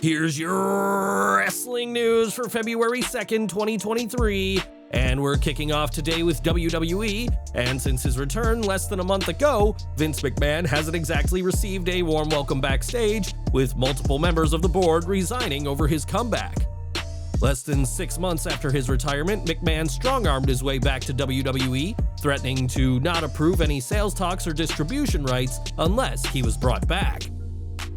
Here's your wrestling news for February 2nd, 2023. And we're kicking off today with WWE, and since his return less than a month ago, Vince McMahon hasn't exactly received a warm welcome backstage, with multiple members of the board resigning over his comeback. Less than 6 months after his retirement, McMahon strong-armed his way back to WWE, threatening to not approve any sales talks or distribution rights unless he was brought back.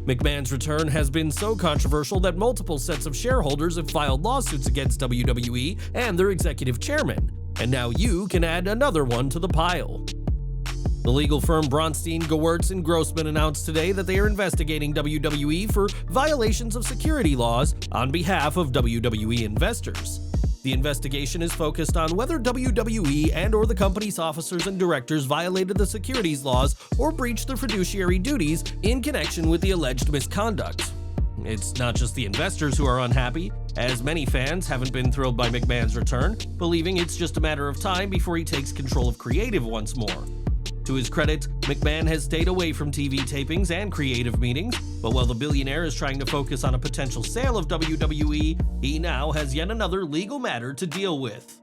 McMahon's return has been so controversial that multiple sets of shareholders have filed lawsuits against WWE and their executive chairman, and now you can add another one to the pile. The legal firm Bronstein, Gewurz & Grossman announced today that they are investigating WWE for violations of security laws on behalf of WWE investors. The investigation is focused on whether WWE and/or the company's officers and directors violated the securities laws or breached their fiduciary duties in connection with the alleged misconduct. It's not just the investors who are unhappy, as many fans haven't been thrilled by McMahon's return, believing it's just a matter of time before he takes control of creative once more. To his credit, McMahon has stayed away from TV tapings and creative meetings, but while the billionaire is trying to focus on a potential sale of WWE, he now has yet another legal matter to deal with.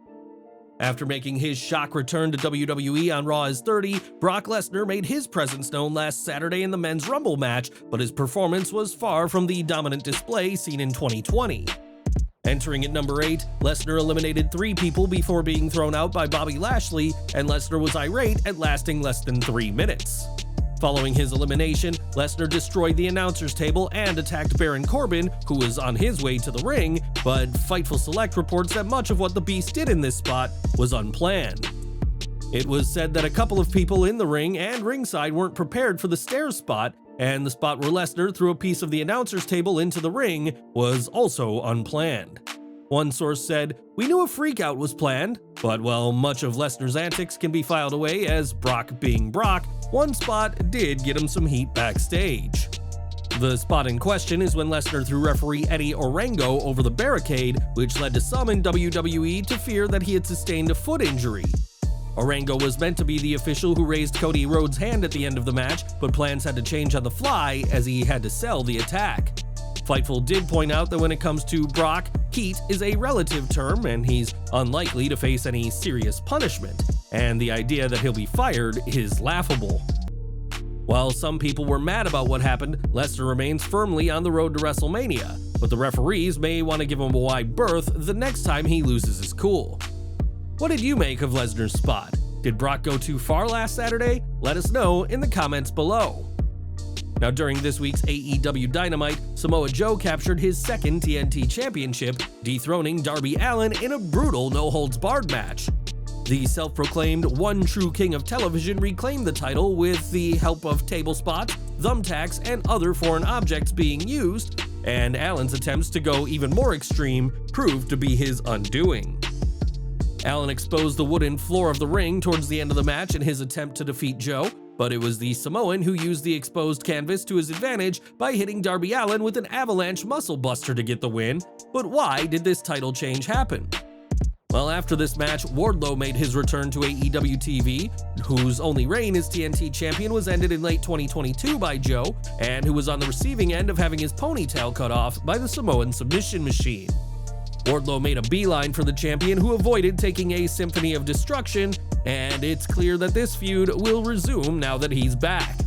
After making his shock return to WWE on Raw is 30, Brock Lesnar made his presence known last Saturday in the Men's Rumble match, but his performance was far from the dominant display seen in 2020. Entering at number 8, Lesnar eliminated 3 people before being thrown out by Bobby Lashley, and Lesnar was irate at lasting less than 3 minutes. Following his elimination, Lesnar destroyed the announcer's table and attacked Baron Corbin, who was on his way to the ring, but Fightful Select reports that much of what the Beast did in this spot was unplanned. It was said that a couple of people in the ring and ringside weren't prepared for the stairs spot, and the spot where Lesnar threw a piece of the announcer's table into the ring was also unplanned. One source said, "We knew a freakout was planned, but while much of Lesnar's antics can be filed away as Brock being Brock, one spot did get him some heat backstage." The spot in question is when Lesnar threw referee Eddie Orango over the barricade, which led to some in WWE to fear that he had sustained a foot injury. Orango was meant to be the official who raised Cody Rhodes' hand at the end of the match, but plans had to change on the fly as he had to sell the attack. Fightful did point out that when it comes to Brock, heat is a relative term and he's unlikely to face any serious punishment, and the idea that he'll be fired is laughable. While some people were mad about what happened, Lesnar remains firmly on the road to WrestleMania, but the referees may want to give him a wide berth the next time he loses his cool. What did you make of Lesnar's spot? Did Brock go too far last Saturday? Let us know in the comments below. Now, during this week's AEW Dynamite, Samoa Joe captured his second TNT Championship, dethroning Darby Allin in a brutal no-holds-barred match. The self-proclaimed one true king of television reclaimed the title with the help of table spots, thumbtacks, and other foreign objects being used, and Allin's attempts to go even more extreme proved to be his undoing. Allin exposed the wooden floor of the ring towards the end of the match in his attempt to defeat Joe, but it was the Samoan who used the exposed canvas to his advantage by hitting Darby Allin with an avalanche muscle buster to get the win. But why did this title change happen? Well, after this match, Wardlow made his return to AEW TV, whose only reign as TNT champion was ended in late 2022 by Joe, and who was on the receiving end of having his ponytail cut off by the Samoan submission machine. Wardlow made a beeline for the champion, who avoided taking a symphony of destruction, and it's clear that this feud will resume now that he's back.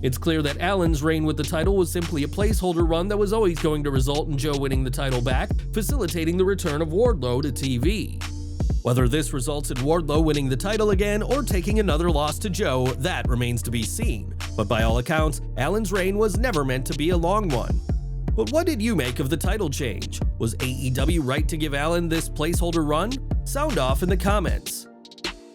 It's clear that Allin's reign with the title was simply a placeholder run that was always going to result in Joe winning the title back, facilitating the return of Wardlow to TV. Whether this results in Wardlow winning the title again or taking another loss to Joe, that remains to be seen, but by all accounts, Allin's reign was never meant to be a long one. But what did you make of the title change? Was AEW right to give Allin this placeholder run? Sound off in the comments.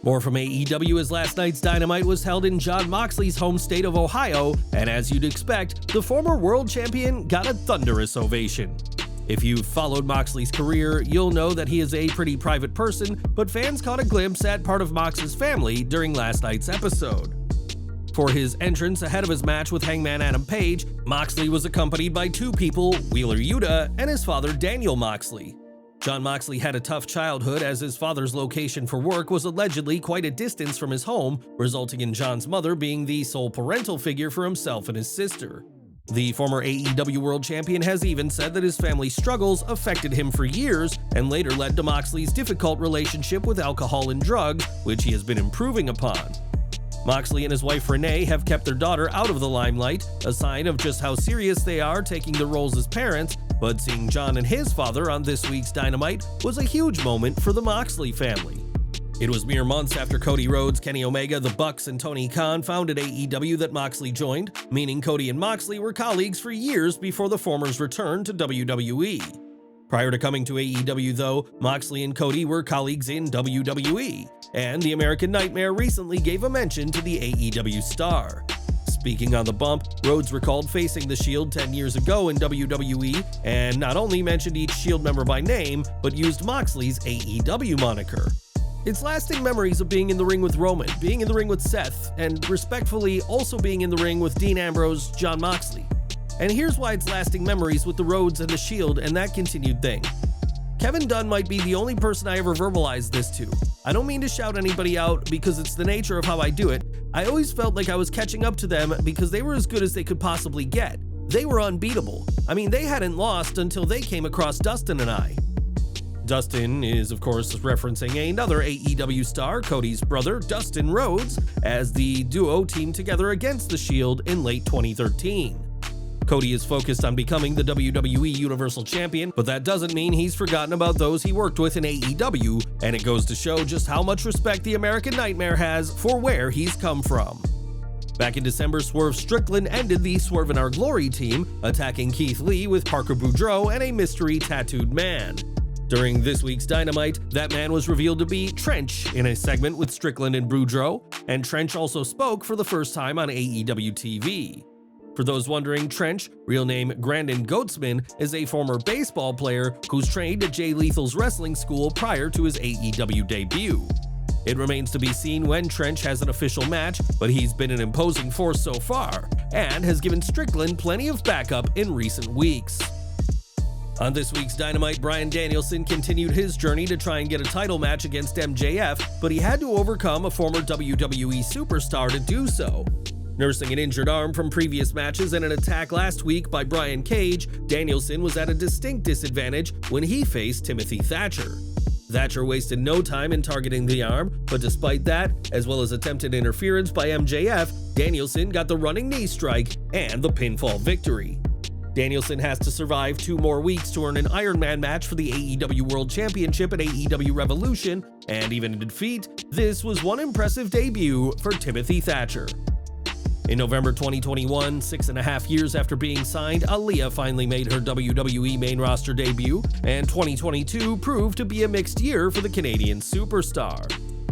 More from AEW, as last night's Dynamite was held in Jon Moxley's home state of Ohio, and as you'd expect, the former world champion got a thunderous ovation. If you've followed Moxley's career, you'll know that he is a pretty private person, but fans caught a glimpse at part of Mox's family during last night's episode. For his entrance ahead of his match with Hangman Adam Page, Moxley was accompanied by 2 people, Wheeler Yuta and his father Daniel Moxley. Jon Moxley had a tough childhood, as his father's location for work was allegedly quite a distance from his home, resulting in Jon's mother being the sole parental figure for himself and his sister. The former AEW World Champion has even said that his family's struggles affected him for years and later led to Moxley's difficult relationship with alcohol and drugs, which he has been improving upon. Moxley and his wife Renee have kept their daughter out of the limelight, a sign of just how serious they are taking their roles as parents, but seeing John and his father on this week's Dynamite was a huge moment for the Moxley family. It was mere months after Cody Rhodes, Kenny Omega, the Bucks, and Tony Khan founded AEW that Moxley joined, meaning Cody and Moxley were colleagues for years before the former's return to WWE. Prior to coming to AEW though, Moxley and Cody were colleagues in WWE, and the American Nightmare recently gave a mention to the AEW star. Speaking on the bump, Rhodes recalled facing the Shield 10 years ago in WWE, and not only mentioned each Shield member by name, but used Moxley's AEW moniker. It's lasting memories of being in the ring with Roman, being in the ring with Seth, and respectfully also being in the ring with Dean Ambrose, Jon Moxley. And here's why it's lasting memories with the Rhodes and the Shield and that continued thing. Kevin Dunn might be the only person I ever verbalized this to. I don't mean to shout anybody out because it's the nature of how I do it. I always felt like I was catching up to them because they were as good as they could possibly get. They were unbeatable. I mean, they hadn't lost until they came across Dustin and I. Dustin is, of course, referencing another AEW star, Cody's brother, Dustin Rhodes, as the duo teamed together against the Shield in late 2013. Cody is focused on becoming the WWE Universal Champion, but that doesn't mean he's forgotten about those he worked with in AEW, and it goes to show just how much respect the American Nightmare has for where he's come from. Back in December, Swerve Strickland ended the Swerve in Our Glory team, attacking Keith Lee with Parker Boudreaux and a mystery tattooed man. During this week's Dynamite, that man was revealed to be Trench in a segment with Strickland and Boudreaux, and Trench also spoke for the first time on AEW TV. For those wondering, Trench, real name Grandin Goatsman, is a former baseball player who's trained at Jay Lethal's wrestling school prior to his AEW debut. It remains to be seen when Trench has an official match, but he's been an imposing force so far, and has given Strickland plenty of backup in recent weeks. On this week's Dynamite, Bryan Danielson continued his journey to try and get a title match against MJF, but he had to overcome a former WWE superstar to do so. Nursing an injured arm from previous matches and an attack last week by Brian Cage, Danielson was at a distinct disadvantage when he faced Timothy Thatcher. Thatcher wasted no time in targeting the arm, but despite that, as well as attempted interference by MJF, Danielson got the running knee strike and the pinfall victory. Danielson has to survive 2 more weeks to earn an Iron Man match for the AEW World Championship at AEW Revolution, and even in defeat, this was one impressive debut for Timothy Thatcher. In November 2021, 6.5 years after being signed, Aaliyah finally made her WWE main roster debut, and 2022 proved to be a mixed year for the Canadian superstar.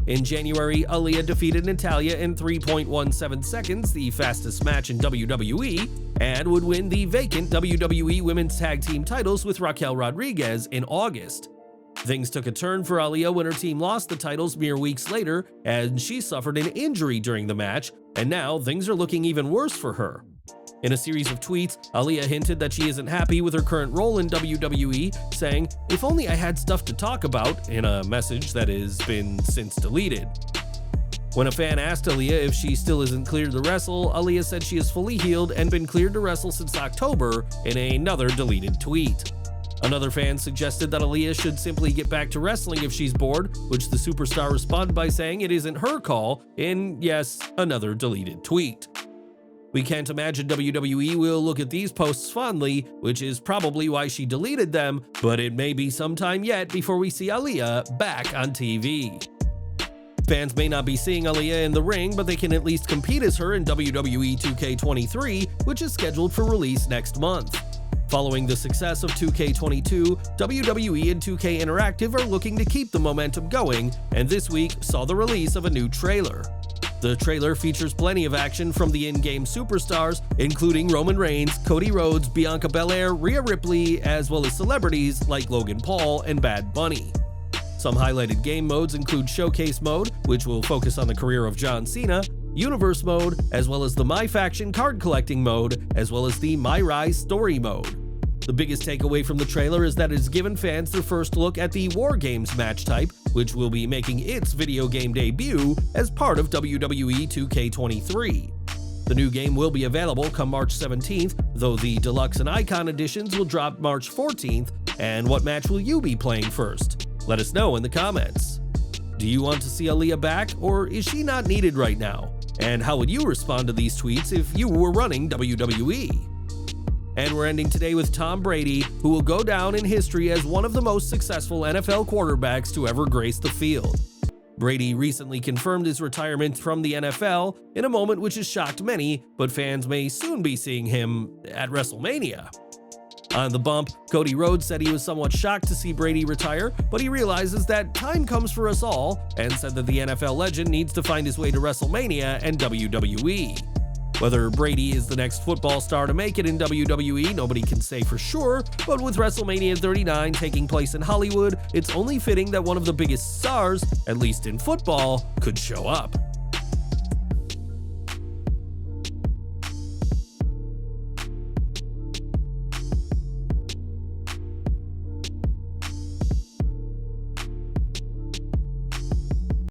In January, Aaliyah defeated Natalya in 3.17 seconds, the fastest match in WWE, and would win the vacant WWE Women's Tag Team titles with Raquel Rodriguez in August. Things took a turn for Aaliyah when her team lost the titles mere weeks later, and she suffered an injury during the match, and now things are looking even worse for her. In a series of tweets, Aaliyah hinted that she isn't happy with her current role in WWE, saying, "If only I had stuff to talk about," in a message that has been since deleted. When a fan asked Aaliyah if she still isn't cleared to wrestle, Aaliyah said she is fully healed and been cleared to wrestle since October in another deleted tweet. Another fan suggested that Aaliyah should simply get back to wrestling if she's bored, which the superstar responded by saying it isn't her call in, yes, another deleted tweet. We can't imagine WWE will look at these posts fondly, which is probably why she deleted them, but it may be some time yet before we see Aaliyah back on TV. Fans may not be seeing Aaliyah in the ring, but they can at least compete as her in WWE 2K23, which is scheduled for release next month. Following the success of 2K22, WWE and 2K Interactive are looking to keep the momentum going, and this week saw the release of a new trailer. The trailer features plenty of action from the in-game superstars, including Roman Reigns, Cody Rhodes, Bianca Belair, Rhea Ripley, as well as celebrities like Logan Paul and Bad Bunny. Some highlighted game modes include Showcase Mode, which will focus on the career of John Cena, Universe Mode, as well as the My Faction card collecting mode, as well as the My Rise Story Mode. The biggest takeaway from the trailer is that it has given fans their first look at the War Games match type, which will be making its video game debut as part of WWE 2K23. The new game will be available come March 17th, though the Deluxe and Icon editions will drop March 14th. And what match will you be playing first? Let us know in the comments. Do you want to see Aaliyah back, or is she not needed right now? And how would you respond to these tweets if you were running WWE? And we're ending today with Tom Brady, who will go down in history as one of the most successful NFL quarterbacks to ever grace the field. Brady recently confirmed his retirement from the NFL in a moment which has shocked many, but fans may soon be seeing him at WrestleMania. On the bump, Cody Rhodes said he was somewhat shocked to see Brady retire, but he realizes that time comes for us all, and said that the NFL legend needs to find his way to WrestleMania and WWE. Whether Brady is the next football star to make it in WWE, nobody can say for sure, but with WrestleMania 39 taking place in Hollywood, it's only fitting that one of the biggest stars, at least in football, could show up.